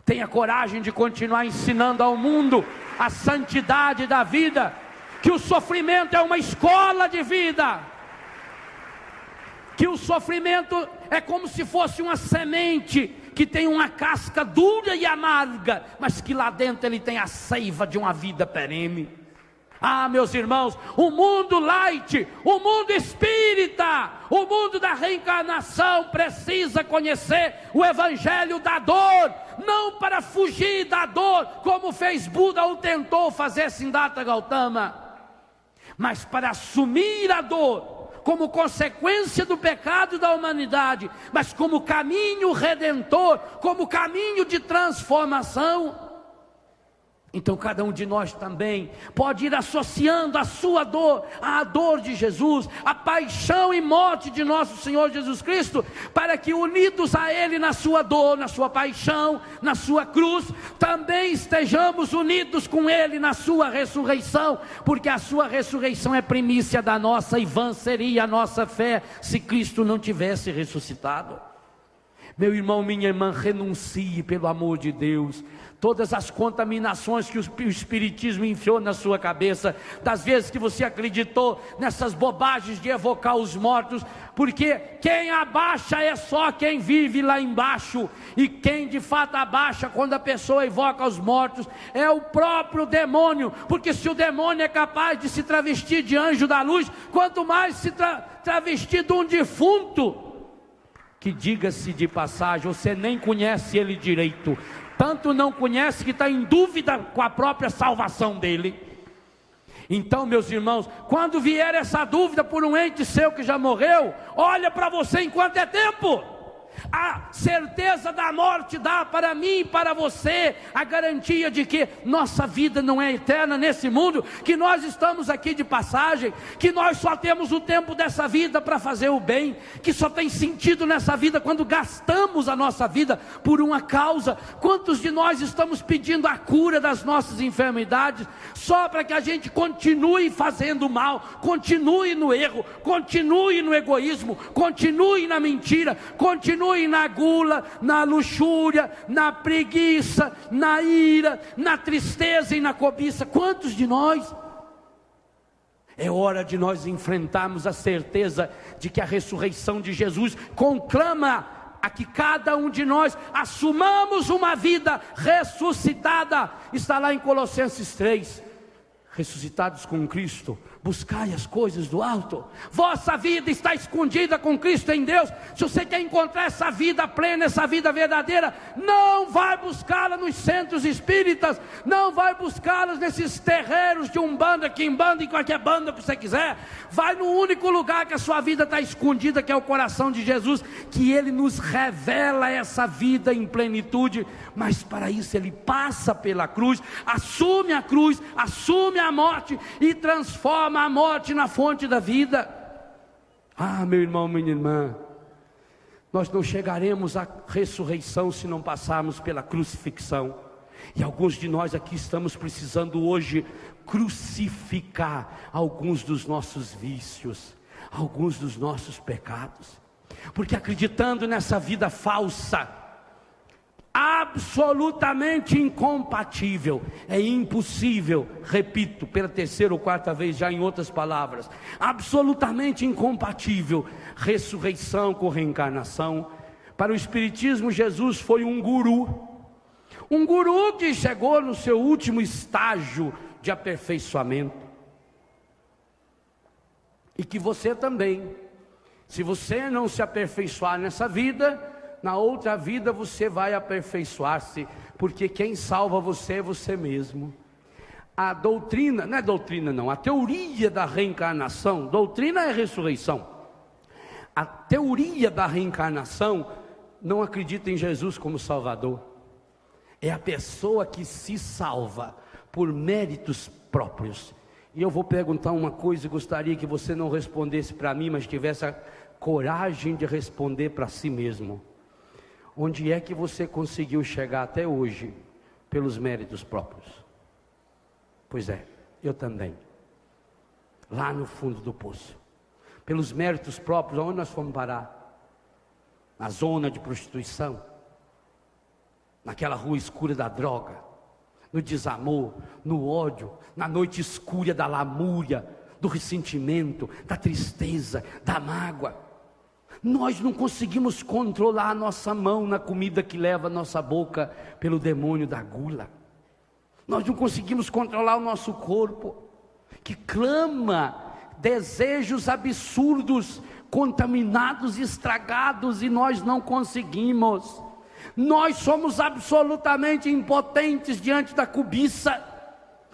Tenha coragem de continuar ensinando ao mundo a santidade da vida, que o sofrimento é uma escola de vida, que o sofrimento é como se fosse uma semente que tem uma casca dura e amarga, mas que lá dentro ele tem a seiva de uma vida perene. Ah, meus irmãos, o mundo light, o mundo espírita, o mundo da reencarnação precisa conhecer o evangelho da dor, não para fugir da dor, como fez Buda ou tentou fazer Siddhartha Gautama, mas para assumir a dor como consequência do pecado da humanidade, mas como caminho redentor, como caminho de transformação. Então cada um de nós também pode ir associando a sua dor à dor de Jesus, a paixão e morte de nosso Senhor Jesus Cristo, para que unidos a Ele na sua dor, na sua paixão, na sua cruz, também estejamos unidos com Ele na sua ressurreição, porque a sua ressurreição é primícia da nossa, e vã seria a nossa fé se Cristo não tivesse ressuscitado. Meu irmão, minha irmã, renuncie pelo amor de Deus todas as contaminações que o Espiritismo enfiou na sua cabeça, das vezes que você acreditou nessas bobagens de evocar os mortos, porque quem abaixa é só quem vive lá embaixo, e quem de fato abaixa quando a pessoa evoca os mortos é o próprio demônio, porque se o demônio é capaz de se travestir de anjo da luz, quanto mais se travestir de um defunto, que diga-se de passagem, você nem conhece ele direito, tanto não conhece que está em dúvida com a própria salvação dele. Então, meus irmãos, quando vier essa dúvida por um ente seu que já morreu, olha para você enquanto é tempo. A certeza da morte dá para mim e para você a garantia de que nossa vida não é eterna nesse mundo, que nós estamos aqui de passagem, que nós só temos o tempo dessa vida para fazer o bem, que só tem sentido nessa vida quando gastamos a nossa vida por uma causa. Quantos de nós estamos pedindo a cura das nossas enfermidades só para que a gente continue fazendo mal, continue no erro, continue no egoísmo, continue na mentira, continue na gula, na luxúria, na preguiça, na ira, na tristeza e na cobiça? Quantos de nós? É hora de nós enfrentarmos a certeza de que a ressurreição de Jesus conclama a que cada um de nós assumamos uma vida ressuscitada. Está lá em Colossenses 3, ressuscitados com Cristo, buscai as coisas do alto. Vossa vida está escondida com Cristo em Deus. Se você quer encontrar essa vida plena, essa vida verdadeira, não vai buscá-la nos centros espíritas, não vai buscá-la nesses terreiros de umbanda, quimbanda, em qualquer banda que você quiser. Vai no único lugar que a sua vida está escondida, que é o coração de Jesus, que Ele nos revela essa vida em plenitude. Mas para isso Ele passa pela cruz, assume a cruz, assume a morte e transforma a morte na fonte da vida. Ah, meu irmão, minha irmã, nós não chegaremos à ressurreição se não passarmos pela crucifixão. E alguns de nós aqui estamos precisando hoje crucificar alguns dos nossos vícios, alguns dos nossos pecados, porque acreditando nessa vida falsa, absolutamente incompatível, é impossível, repito pela terceira ou quarta vez já em outras palavras, absolutamente incompatível, ressurreição com reencarnação. Para o Espiritismo, Jesus foi um guru que chegou no seu último estágio de aperfeiçoamento, e que você também, se você não se aperfeiçoar nessa vida, na outra vida você vai aperfeiçoar-se, porque quem salva você é você mesmo. A doutrina, não é doutrina não, a teoria da reencarnação, doutrina é ressurreição, a teoria da reencarnação não acredita em Jesus como Salvador, é a pessoa que se salva por méritos próprios. E eu vou perguntar uma coisa e gostaria que você não respondesse para mim, mas tivesse a coragem de responder para si mesmo. Onde é que você conseguiu chegar até hoje pelos méritos próprios? Pois é, eu também. Lá no fundo do poço. Pelos méritos próprios, aonde nós fomos parar? Na zona de prostituição, naquela rua escura da droga, no desamor, no ódio, na noite escura da lamúria, do ressentimento, da tristeza, da mágoa. Nós não conseguimos controlar a nossa mão na comida que leva a nossa boca pelo demônio da gula. Nós não conseguimos controlar o nosso corpo, que clama desejos absurdos, contaminados e estragados, e nós não conseguimos. Nós somos absolutamente impotentes diante da cobiça,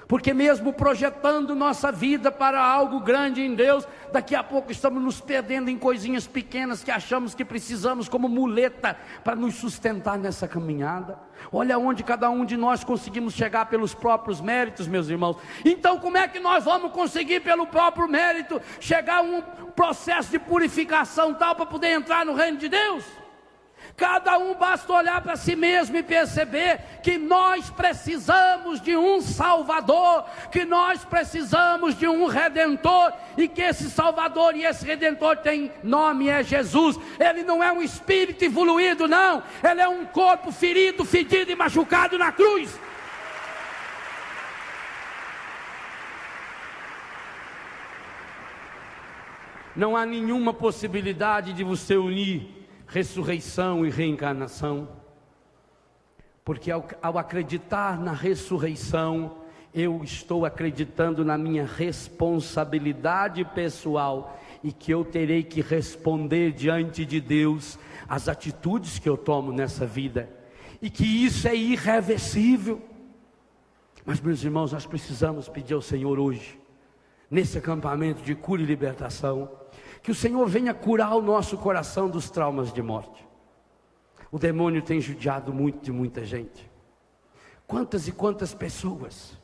porque mesmo projetando nossa vida para algo grande em Deus, daqui a pouco estamos nos perdendo em coisinhas pequenas que achamos que precisamos como muleta para nos sustentar nessa caminhada. Olha onde cada um de nós conseguimos chegar pelos próprios méritos, meus irmãos. Então como é que nós vamos conseguir pelo próprio mérito chegar a um processo de purificação tal para poder entrar no reino de Deus? Cada um basta olhar para si mesmo e perceber que nós precisamos de um Salvador, que nós precisamos de um Redentor, e que esse Salvador e esse Redentor tem nome, é Jesus. Ele não é um espírito evoluído, não, ele é um corpo ferido, fedido e machucado na cruz. Não há nenhuma possibilidade de você unir ressurreição e reencarnação, porque ao acreditar na ressurreição, eu estou acreditando na minha responsabilidade pessoal, e que eu terei que responder diante de Deus as atitudes que eu tomo nessa vida, e que isso é irreversível. Mas meus irmãos, nós precisamos pedir ao Senhor hoje, nesse acampamento de cura e libertação, que o Senhor venha curar o nosso coração dos traumas de morte. O demônio tem judiado muito de muita gente. Quantas e quantas pessoas,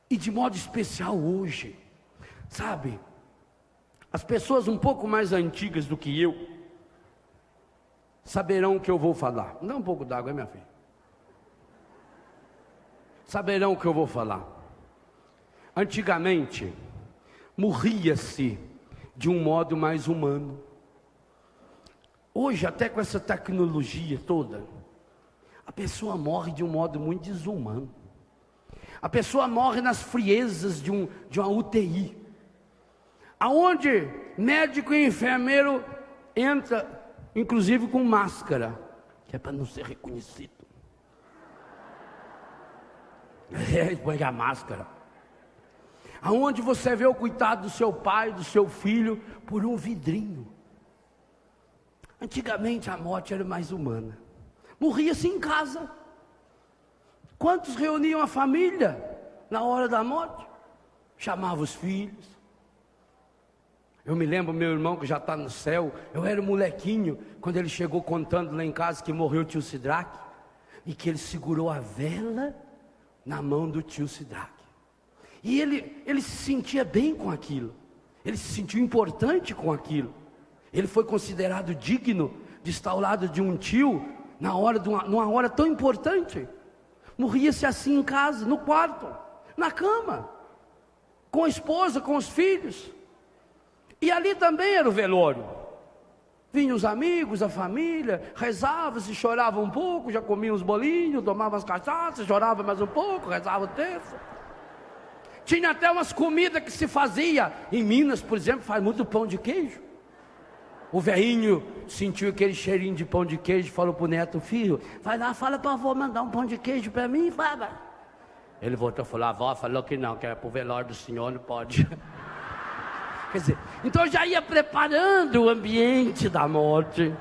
e de modo especial hoje, sabe, as pessoas um pouco mais antigas do que eu, saberão o que eu vou falar. Dá um pouco d'água, minha filha. Saberão o que eu vou falar. Antigamente, morria-se de um modo mais humano. Hoje, até com essa tecnologia toda, a pessoa morre de um modo muito desumano. A pessoa morre nas friezas de uma UTI, aonde médico e enfermeiro entra, inclusive com máscara, que é para não ser reconhecido. Põe a máscara. Aonde você vê o cuidado do seu pai, do seu filho, por um vidrinho. Antigamente a morte era mais humana. Morria-se em casa. Quantos reuniam a família na hora da morte? Chamavam os filhos. Eu me lembro, meu irmão que já está no céu, eu era um molequinho, quando ele chegou contando lá em casa que morreu o tio Sidraque, e que ele segurou a vela na mão do tio Sidraque. E ele se sentia bem com aquilo, ele se sentiu importante com aquilo, ele foi considerado digno de estar ao lado de um tio, numa hora tão importante. Morria-se assim em casa, no quarto, na cama, com a esposa, com os filhos. E ali também era o velório. Vinham os amigos, a família, rezava-se, chorava um pouco, já comia uns bolinhos, tomava as cachaças, chorava mais um pouco, rezava o terço. Tinha até umas comidas que se fazia. Em Minas, por exemplo, faz muito pão de queijo. O velhinho sentiu aquele cheirinho de pão de queijo e falou para o neto: filho, vai lá, fala para a avó mandar um pão de queijo para mim, vai. Ele voltou e falou: a avó falou que não, que é para o velório do senhor, não pode. Quer dizer, então já ia preparando o ambiente da morte.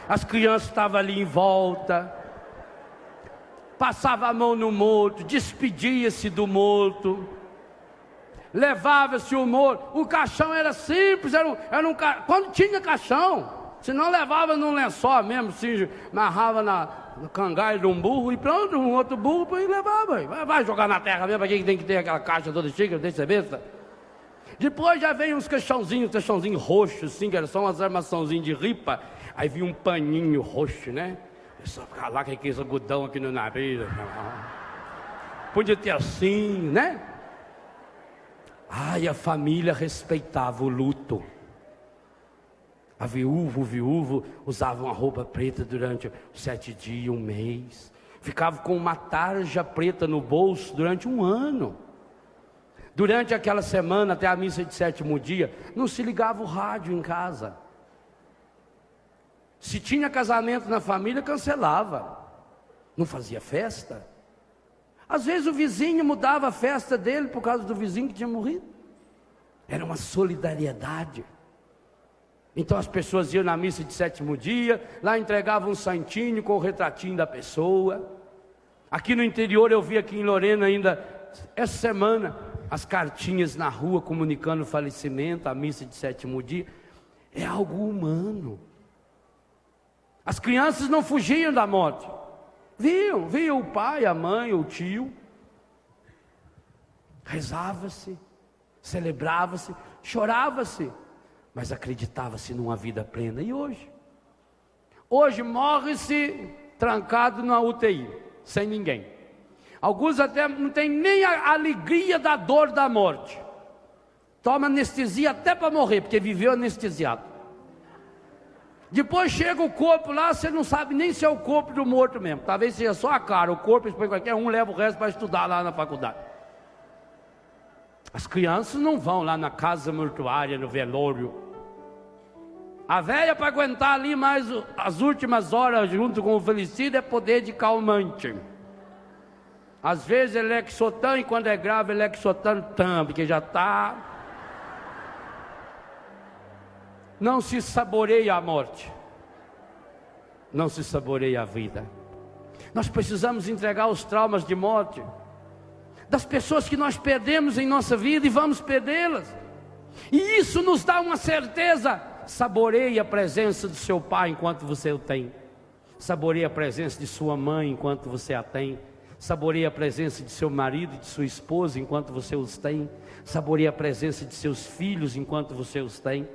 As crianças estavam ali em volta, passava a mão no morto, despedia-se do morto, levava-se o morto. O caixão era simples, quando tinha caixão, se não levava num lençol mesmo, se amarrava no cangaio de um burro e pronto, um outro burro e levava. Vai jogar na terra mesmo, para que tem que ter aquela caixa toda chique, deixa besta. Depois já veio uns caixãozinhos roxos, assim, que eram só umas armaçãozinhas de ripa. Aí vinha um paninho roxo, né? Só ficar lá com aquele algodão aqui no nariz. Podia ter assim, né? Ai, a família respeitava o luto. A viúva, o viúvo usavam uma roupa preta durante 7 dias, um mês. Ficava com uma tarja preta no bolso durante 1 ano. Durante aquela semana, até a missa de 7º dia, não se ligava o rádio em casa. Se tinha casamento na família, cancelava. Não fazia festa. Às vezes o vizinho mudava a festa dele por causa do vizinho que tinha morrido. Era uma solidariedade. Então as pessoas iam na missa de 7º dia, lá entregavam um santinho com o retratinho da pessoa. Aqui no interior, eu vi aqui em Lorena ainda, essa semana, as cartinhas na rua comunicando o falecimento, a missa de 7º dia. É algo humano. As crianças não fugiam da morte. Viam o pai, a mãe, o tio. Rezava-se, celebrava-se, chorava-se, mas acreditava-se numa vida plena. E hoje? Hoje morre-se trancado na UTI, sem ninguém. Alguns até não têm nem a alegria da dor da morte. Toma anestesia até para morrer, porque viveu anestesiado. Depois chega o corpo lá, você não sabe nem se é o corpo do morto mesmo. Talvez seja só a cara, o corpo, depois qualquer um leva o resto para estudar lá na faculdade. As crianças não vão lá na casa mortuária, no velório. A velha, para aguentar ali mais as últimas horas junto com o falecido, é poder de calmante. Às vezes é Lexotan, e quando é grave é Lexotan tam, porque já está... Não se saboreia a morte, não se saboreia a vida. Nós precisamos entregar os traumas de morte das pessoas que nós perdemos em nossa vida e vamos perdê-las. E isso nos dá uma certeza. Saboreie a presença do seu pai enquanto você o tem. Saboreie a presença de sua mãe enquanto você a tem. Saboreie a presença de seu marido e de sua esposa enquanto você os tem. Saboreie a presença de seus filhos enquanto você os tem.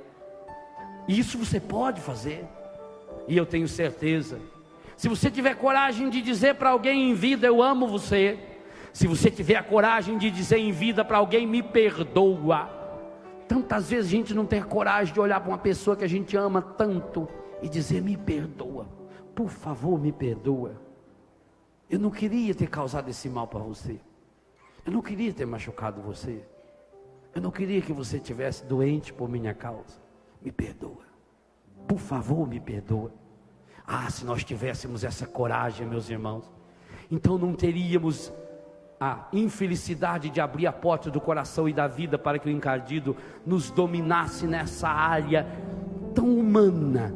Isso você pode fazer. E eu tenho certeza, se você tiver coragem de dizer para alguém em vida: eu amo você. Se você tiver a coragem de dizer em vida para alguém: me perdoa. Tantas vezes a gente não tem a coragem de olhar para uma pessoa que a gente ama tanto e dizer: me perdoa, por favor, me perdoa. Eu não queria ter causado esse mal para você. Eu não queria ter machucado você. Eu não queria que você estivesse doente por minha causa. Me perdoa, por favor, me perdoa. Ah, se nós tivéssemos essa coragem, meus irmãos, então não teríamos a infelicidade de abrir a porta do coração e da vida para que o encardido nos dominasse nessa área tão humana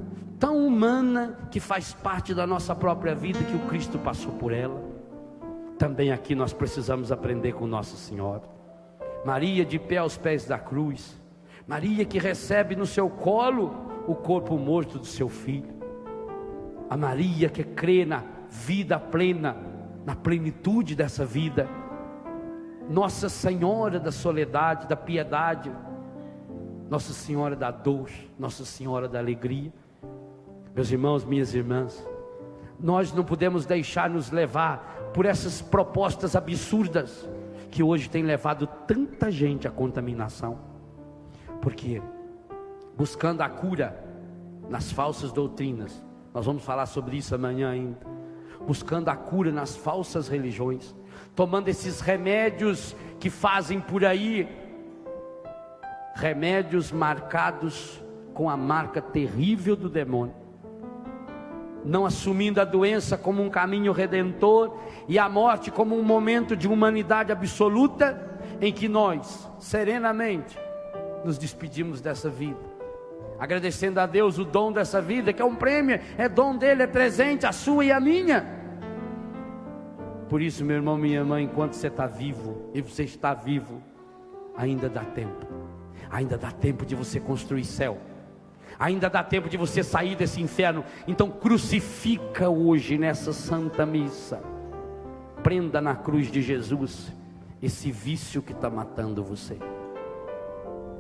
que faz parte da nossa própria vida, que o Cristo passou por ela. Também aqui nós precisamos aprender com Nossa Senhora. Maria de pé aos pés da cruz, Maria que recebe no seu colo o corpo morto do seu filho, a Maria que crê na vida plena, na plenitude dessa vida, Nossa Senhora da soledade, da piedade, Nossa Senhora da dor, Nossa Senhora da alegria. Meus irmãos, minhas irmãs, nós não podemos deixar nos levar por essas propostas absurdas que hoje tem levado tanta gente à contaminação. Porque buscando a cura nas falsas doutrinas, nós vamos falar sobre isso amanhã ainda, buscando a cura nas falsas religiões, tomando esses remédios que fazem por aí, remédios marcados com a marca terrível do demônio, não assumindo a doença como um caminho redentor e a morte como um momento de humanidade absoluta, em que nós, serenamente, nos despedimos dessa vida, agradecendo a Deus o dom dessa vida, que é um prêmio, é dom dele, é presente, a sua e a minha. Por isso, meu irmão, minha irmã, enquanto você está vivo, e você está vivo, ainda dá tempo de você construir céu, ainda dá tempo de você sair desse inferno. Então crucifica hoje nessa santa missa, prenda na cruz de Jesus esse vício que está matando você.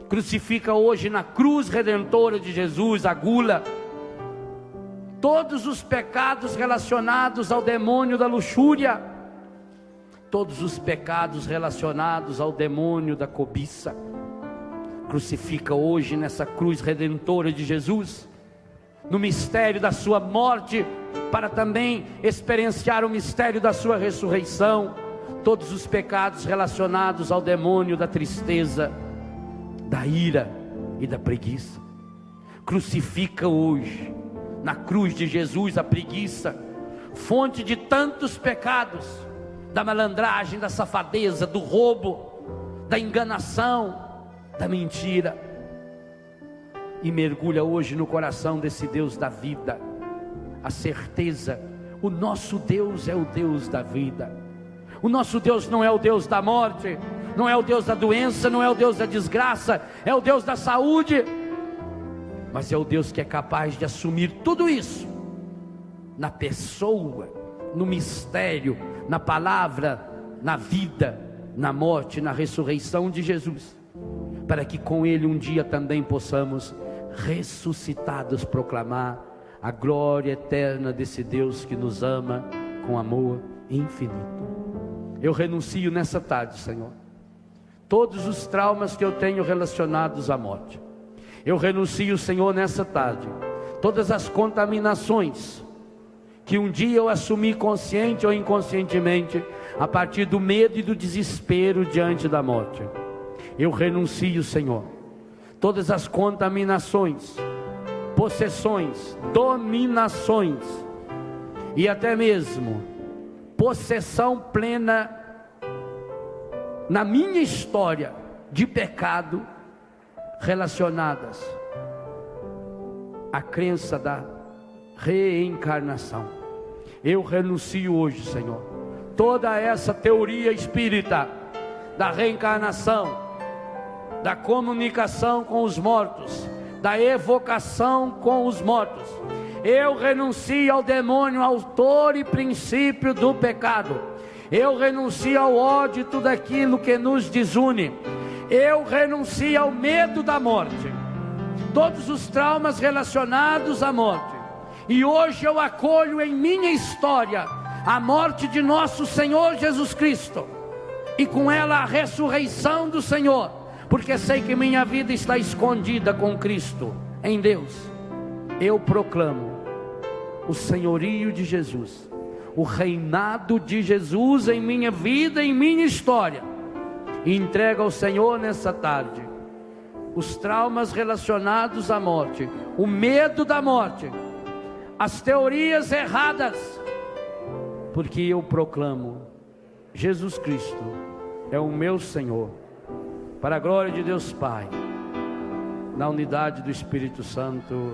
Crucifica hoje na cruz redentora de Jesus a gula, todos os pecados relacionados ao demônio da luxúria, todos os pecados relacionados ao demônio da cobiça. Crucifica hoje nessa cruz redentora de Jesus, no mistério da sua morte, para também experienciar o mistério da sua ressurreição, todos os pecados relacionados ao demônio da tristeza, da ira e da preguiça. Crucifica hoje na cruz de Jesus a preguiça, fonte de tantos pecados, da malandragem, da safadeza, do roubo, da enganação, da mentira, e mergulha hoje no coração desse Deus da vida a certeza: o nosso Deus é o Deus da vida, o nosso Deus não é o Deus da morte, não é o Deus da doença, não é o Deus da desgraça, é o Deus da saúde, mas é o Deus que é capaz de assumir tudo isso na pessoa, no mistério, na palavra, na vida, na morte, na ressurreição de Jesus, para que com Ele um dia também possamos, ressuscitados, proclamar a glória eterna desse Deus que nos ama com amor infinito. Eu renuncio nessa tarde, Senhor, todos os traumas que eu tenho relacionados à morte. Eu renuncio, Senhor, nessa tarde, todas as contaminações que um dia eu assumi consciente ou inconscientemente, a partir do medo e do desespero diante da morte. Eu renuncio, Senhor, todas as contaminações, possessões, dominações e até mesmo possessão plena na minha história de pecado, relacionadas à crença da reencarnação. Eu renuncio hoje, Senhor, toda essa teoria espírita da reencarnação, da comunicação com os mortos, da evocação com os mortos. Eu renuncio ao demônio, autor e princípio do pecado. Eu renuncio ao ódio, tudo aquilo que nos desune. Eu renuncio ao medo da morte, todos os traumas relacionados à morte. E hoje eu acolho em minha história a morte de nosso Senhor Jesus Cristo, e com ela a ressurreição do Senhor, porque sei que minha vida está escondida com Cristo em Deus. Eu proclamo o senhorio de Jesus, o reinado de Jesus em minha vida, em minha história, e entrego ao Senhor nessa tarde os traumas relacionados à morte, o medo da morte, as teorias erradas, porque eu proclamo: Jesus Cristo é o meu Senhor, para a glória de Deus Pai, na unidade do Espírito Santo.